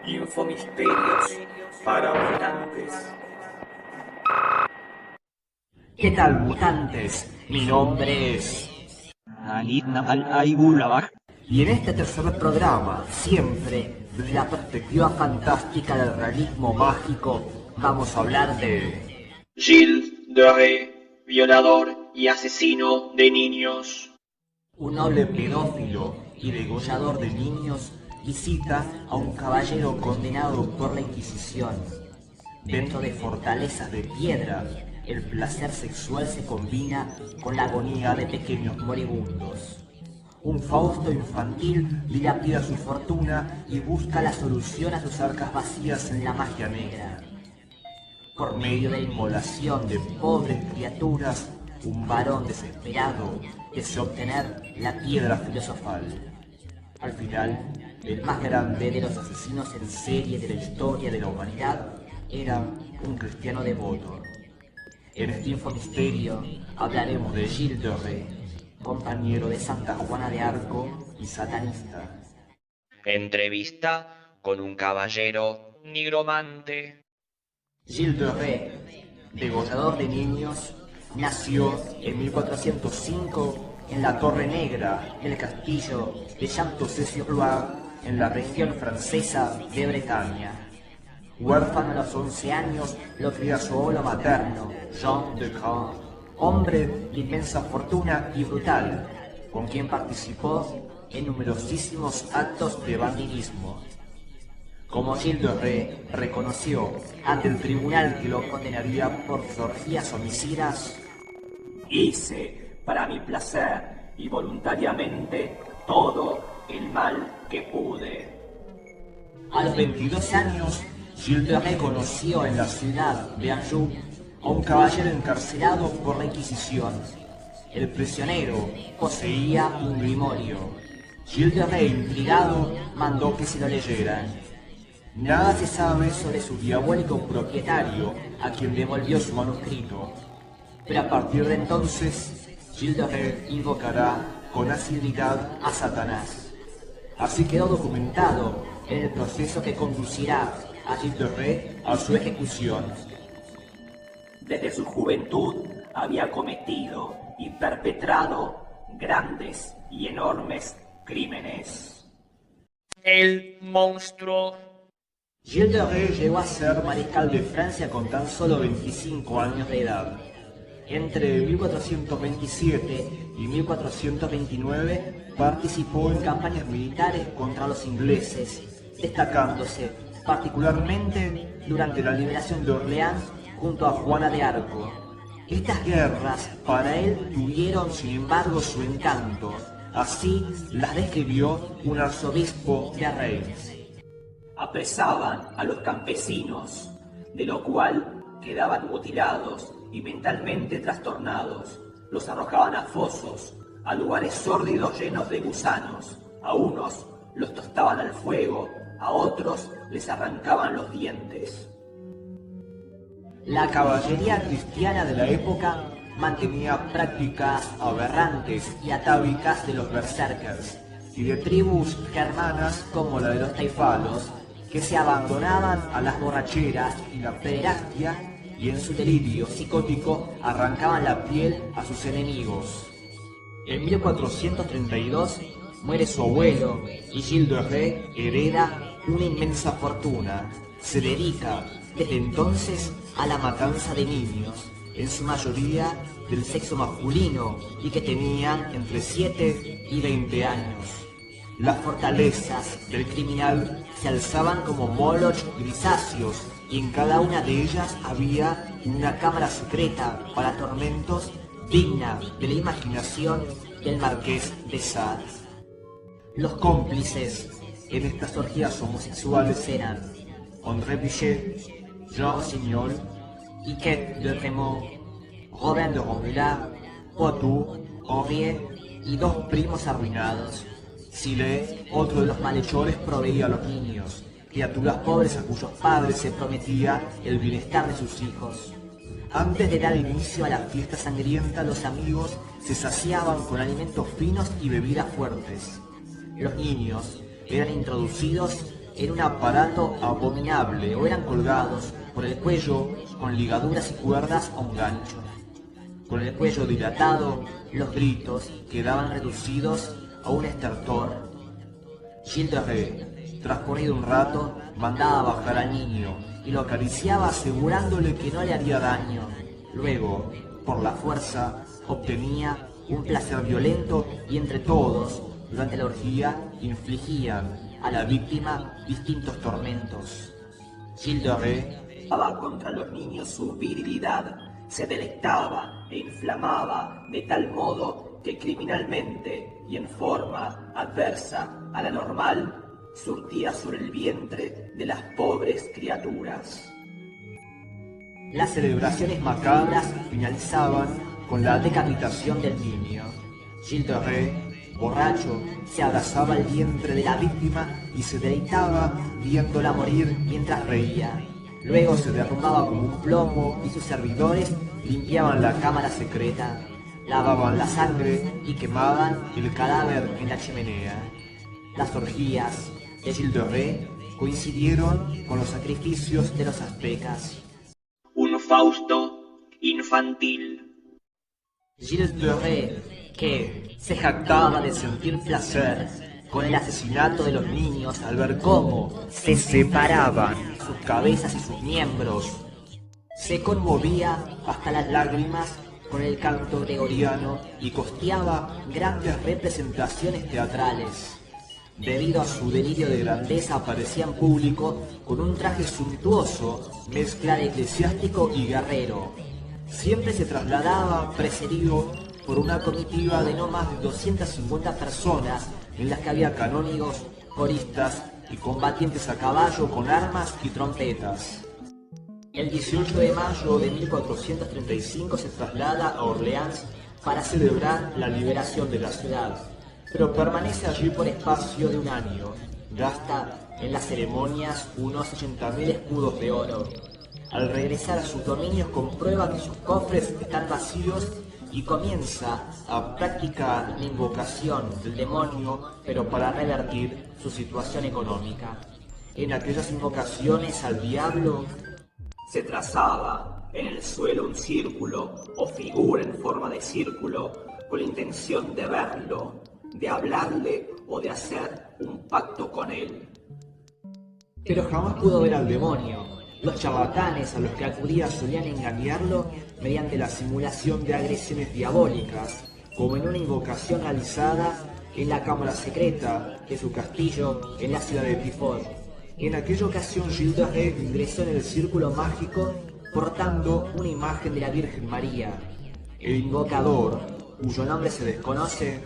Infomisterios para mutantes. ¿Qué tal, mutantes? Mi nombre es... Y en este tercer programa, siempre desde la perspectiva fantástica del realismo mágico, vamos a hablar de... Gilles de Rais, violador y asesino de niños. Un noble pedófilo y degollador de niños visita a un caballero condenado por la Inquisición. Dentro de fortalezas de piedra, el placer sexual se combina con la agonía de pequeños moribundos. Un Fausto infantil dilapida su fortuna y busca la solución a sus arcas vacías en la magia negra. Por medio de la inmolación de pobres criaturas, un varón desesperado desea obtener la piedra filosofal. Al final, el más grande de los asesinos en serie de la historia de la humanidad era un cristiano devoto. En este infomisterio hablaremos de Gilles de Rais, compañero de Santa Juana de Arco y satanista. Entrevista con un caballero nigromante. Gilles de Rais, degollador de niños, nació en 1405 en la Torre Negra del castillo de Champtocé-sur-Loire, en la región francesa de Bretaña. Huérfano a los 11 años, lo cría su abuelo materno, Jean de Grand, hombre de inmensa fortuna y brutal, con quien participó en numerosísimos actos de banditismo. Como Gilles de Rais reconoció ante el tribunal que lo condenaría por sus orgías homicidas, Hice, para mi placer y voluntariamente, todo el mal que pude. a los 22 años, Gilles de Rais conoció en la ciudad de Anjou a un caballero encarcelado por la Inquisición. El prisionero poseía un grimorio. Gilles de Rais, intrigado, mandó que se lo leyeran. Nada se sabe sobre su diabólico propietario, a quien devolvió su manuscrito. Pero a partir de entonces, Gilles de Rais invocará con asiduidad a Satanás. Así quedó documentado en el proceso que conducirá a Gilles de Rais a su ejecución. Desde su juventud había cometido y perpetrado grandes y enormes crímenes. El monstruo. Gilles de Rais llegó a ser mariscal de Francia con tan solo 25 años de edad. Entre 1427 y 1429 participó en campañas militares contra los ingleses, destacándose particularmente durante la liberación de Orleans junto a Juana de Arco. Estas guerras para él tuvieron sin embargo su encanto, así las describió un arzobispo de Reims. Apresaban a los campesinos, de lo cual quedaban mutilados y mentalmente trastornados. Los arrojaban a fosos, a lugares sórdidos llenos de gusanos. A unos los tostaban al fuego, a otros les arrancaban los dientes. La caballería cristiana de la época mantenía prácticas aberrantes y atávicas de los berserkers y de tribus germanas como la de los taifalos, que se abandonaban a las borracheras y la pederastia y en su delirio psicótico arrancaban la piel a sus enemigos. En 1432 muere su abuelo y Gilles de Rais hereda una inmensa fortuna. Se dedica desde entonces a la matanza de niños, en su mayoría del sexo masculino y que tenían entre 7 y 20 años. Las fortalezas del criminal se alzaban como moloch grisáceos y en cada una de ellas había una cámara secreta para tormentos digna de la imaginación del marqués de Sade. Los cómplices en estas orgías homosexuales eran André Buchet, Jean Rossignol, Iquet de Raymond, Robin de Romulard, Poitou, Henriet y dos primos arruinados. Silet, otro de los malhechores, proveía a los niños, criaturas pobres a cuyos padres se prometía el bienestar de sus hijos. Antes de dar inicio a la fiesta sangrienta, los amigos se saciaban con alimentos finos y bebidas fuertes. Los niños eran introducidos en un aparato abominable o eran colgados por el cuello con ligaduras y cuerdas a un gancho. Con el cuello dilatado, los gritos quedaban reducidos a un estertor. Gilles de Rais, transcurrido un rato, mandaba bajar al niño y lo acariciaba asegurándole que no le haría daño. Luego, por la fuerza, obtenía un placer violento y entre todos, durante la orgía, infligían a la víctima distintos tormentos. Gilles de Rais Daba contra los niños su virilidad, se deleitaba e inflamaba de tal modo que criminalmente y en forma adversa a la normal surtía sobre el vientre de las pobres criaturas. Las celebraciones macabras finalizaban con la decapitación del niño. Gilles de Rais, borracho, se abrazaba al vientre de la víctima y se deleitaba viéndola morir mientras reía. Luego se derrumbaba como un plomo y sus servidores limpiaban la cámara secreta, lavaban la sangre y quemaban el cadáver en la chimenea. Las orgías de Gilles de Rais coincidieron con los sacrificios de los aztecas. Un Fausto infantil. Gilles de Rais, que se jactaba de sentir placer con el asesinato de los niños al ver cómo se separaban sus cabezas y sus miembros, se conmovía hasta las lágrimas con el canto gregoriano y costeaba grandes representaciones teatrales. Debido a su delirio de grandeza aparecía en público con un traje suntuoso, mezcla de eclesiástico y guerrero. Siempre se trasladaba precedido por una comitiva de no más de 250 personas en las que había canónigos, coristas y combatientes a caballo con armas y trompetas. El 18 de mayo de 1435 se traslada a Orleans para celebrar la liberación de la ciudad, pero permanece allí por espacio de un año. Gasta en las ceremonias unos 80.000 escudos de oro. Al regresar a sus dominios comprueba que sus cofres están vacíos y comienza a practicar la invocación del demonio, pero para revertir su situación económica. En aquellas invocaciones al diablo Se trazaba en el suelo un círculo o figura en forma de círculo con la intención de verlo, de hablarle o de hacer un pacto con él. pero jamás pudo ver al demonio. Los charlatanes a los que acudía solían engañarlo mediante la simulación de agresiones diabólicas, como en una invocación realizada en la cámara secreta de su castillo en la ciudad de Tifón. En aquella ocasión Gilles de Rais ingresó en el círculo mágico portando una imagen de la Virgen María. El invocador, cuyo nombre se desconoce,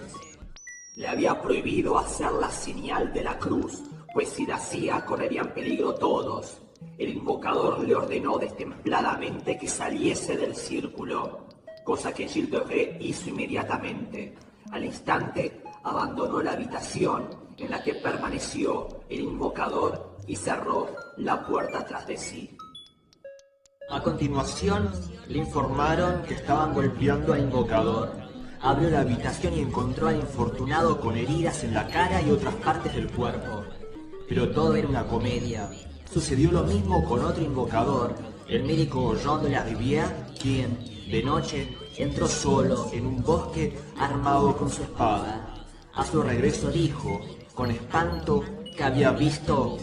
Le había prohibido hacer la señal de la cruz, pues si la hacía correrían peligro todos. El invocador le ordenó destempladamente que saliese del círculo, cosa que Gilles de Rais hizo inmediatamente. Al instante abandonó la habitación en la que permaneció el invocador y cerró la puerta tras de sí. A continuación, le informaron que estaban golpeando al invocador. Abrió la habitación y encontró al infortunado con heridas en la cara y otras partes del cuerpo. Pero todo era una comedia. Sucedió lo mismo con otro invocador, el médico Jean de la Rivière, quien, de noche, entró solo en un bosque armado con su espada. A su regreso dijo, con espanto, que había visto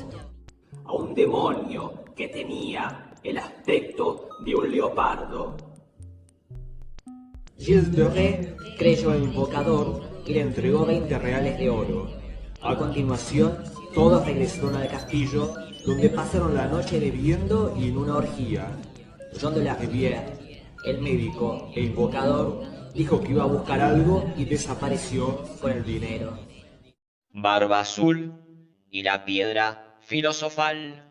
A un demonio que tenía el aspecto de un leopardo. Gilles de Rais creyó al invocador y le entregó 20 reales de oro. A continuación, todos regresaron al castillo, donde pasaron la noche bebiendo y en una orgía. Jean de la Rivière, el médico e invocador, dijo que iba a buscar algo y desapareció con el dinero. Barba Azul y la piedra filosofal.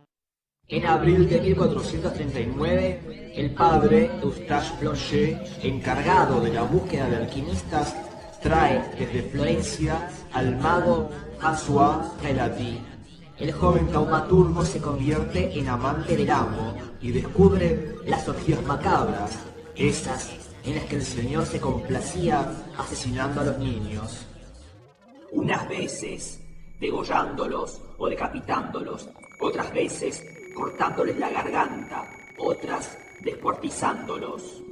En abril de 1439, el padre Eustache Blanchet, encargado de la búsqueda de alquimistas, trae desde Florencia al mago François Prelati. El joven taumaturgo se convierte en amante del amo y descubre las orgías macabras, esas en las que el señor se complacía asesinando a los niños. Unas veces degollándolos o decapitándolos, otras veces cortándoles la garganta, otras descuartizándolos.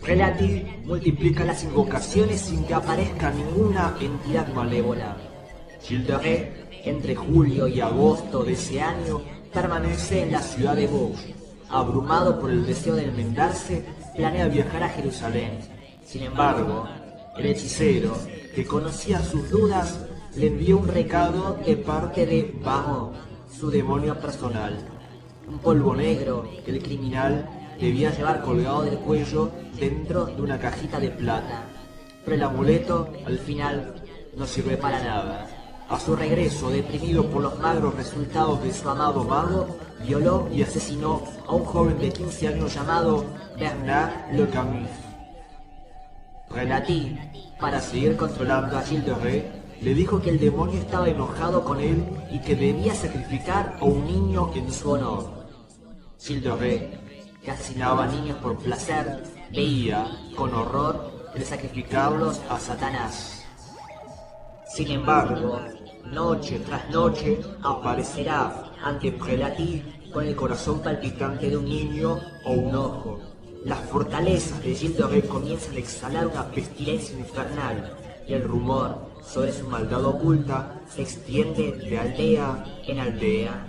Prelati multiplica las invocaciones sin que aparezca ninguna entidad malévola. Gilles entre julio y agosto de ese año permanece en la ciudad de Bourges. Abrumado por el deseo de enmendarse, planea viajar a Jerusalén. Sin embargo, el hechicero, que conocía sus dudas, le envió un recado de parte de Baron, su demonio personal. Un polvo negro que el criminal debía llevar colgado del cuello dentro de una cajita de plata. Pero el amuleto, al final, no sirve para nada. A su regreso, deprimido por los magros resultados de su amado mago, violó y asesinó a un joven de 15 años llamado Bernard Le Camus. Prelati, para seguir controlando a Gilles, le dijo que el demonio estaba enojado con él y que debía sacrificar a un niño en su honor. Gilles, que asesinaba a niños por placer, veía con horror el sacrificarlos a Satanás. Sin embargo, noche tras noche aparecerá ante Prelati con el corazón palpitante de un niño o un ojo. Las fortalezas de Gilles comienzan a exhalar una pestilencia infernal y el rumor sobre su maldad oculta se extiende de aldea en aldea.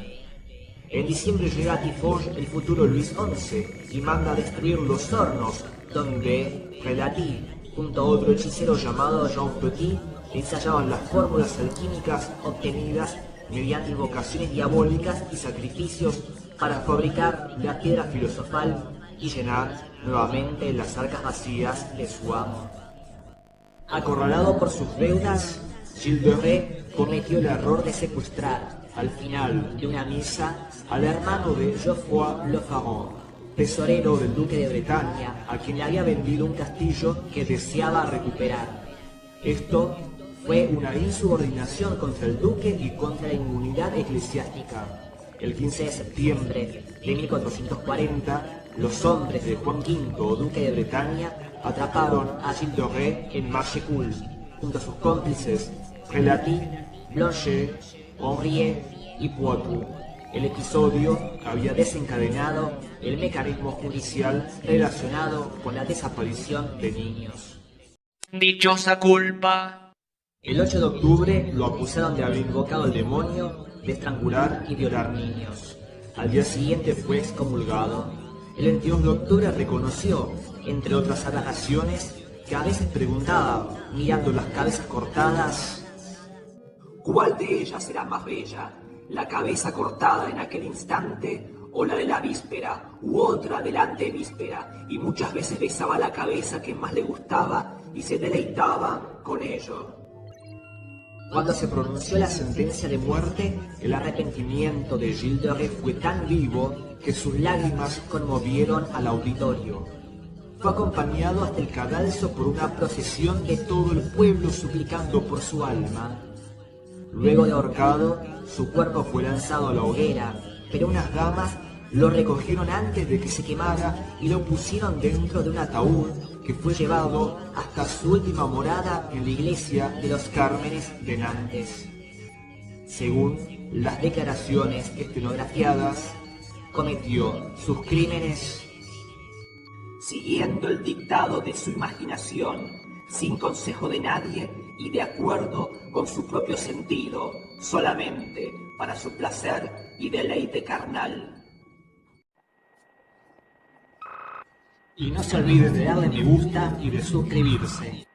En diciembre llega a Tiffauges el futuro Luis XI y manda a destruir los hornos donde Prelati, junto a otro hechicero llamado Jean Petit, ensayaban las fórmulas alquímicas obtenidas mediante invocaciones diabólicas y sacrificios para fabricar la piedra filosofal y llenar nuevamente las arcas vacías de su amo. Acorralado por sus deudas, Gilles cometió el error de secuestrar, al final de una misa, al hermano de Geoffroy Le Pharaon, tesorero del duque de Bretaña, a quien le había vendido un castillo que deseaba recuperar. Esto fue una insubordinación contra el duque y contra la inmunidad eclesiástica. El 15 de septiembre de 1440, los hombres de Juan V, duque de Bretaña, atraparon a Gilles en Machecoul, junto a sus cómplices Prelati, Blanchet, Henriet y Poitou. El episodio había desencadenado el mecanismo judicial relacionado con la desaparición de niños. Dichosa culpa. El 8 de octubre lo acusaron de haber invocado al demonio, de estrangular y violar niños. Al día siguiente fue excomulgado. El 22 de octubre reconoció, entre otras aberraciones, que a veces preguntaba, mirando las cabezas cortadas: ¿cuál de ellas será más bella? ¿La cabeza cortada en aquel instante o la de la víspera u otra de la antevíspera? Y muchas veces besaba la cabeza que más le gustaba y se deleitaba con ello. Cuando se pronunció la sentencia de muerte, el arrepentimiento de Gilles fue tan vivo que sus lágrimas conmovieron al auditorio. Fue acompañado hasta el cadalso por una procesión de todo el pueblo suplicando por su alma. Luego de ahorcado, su cuerpo fue lanzado a la hoguera, pero unas damas lo recogieron antes de que se quemara y lo pusieron dentro de un ataúd que fue llevado hasta su última morada en la iglesia de los Cármenes de Nantes. Según las declaraciones estenografiadas, cometió sus crímenes siguiendo el dictado de su imaginación, sin consejo de nadie y de acuerdo con su propio sentido, solamente para su placer y deleite carnal. Y no se olviden de darle me gusta y de suscribirse.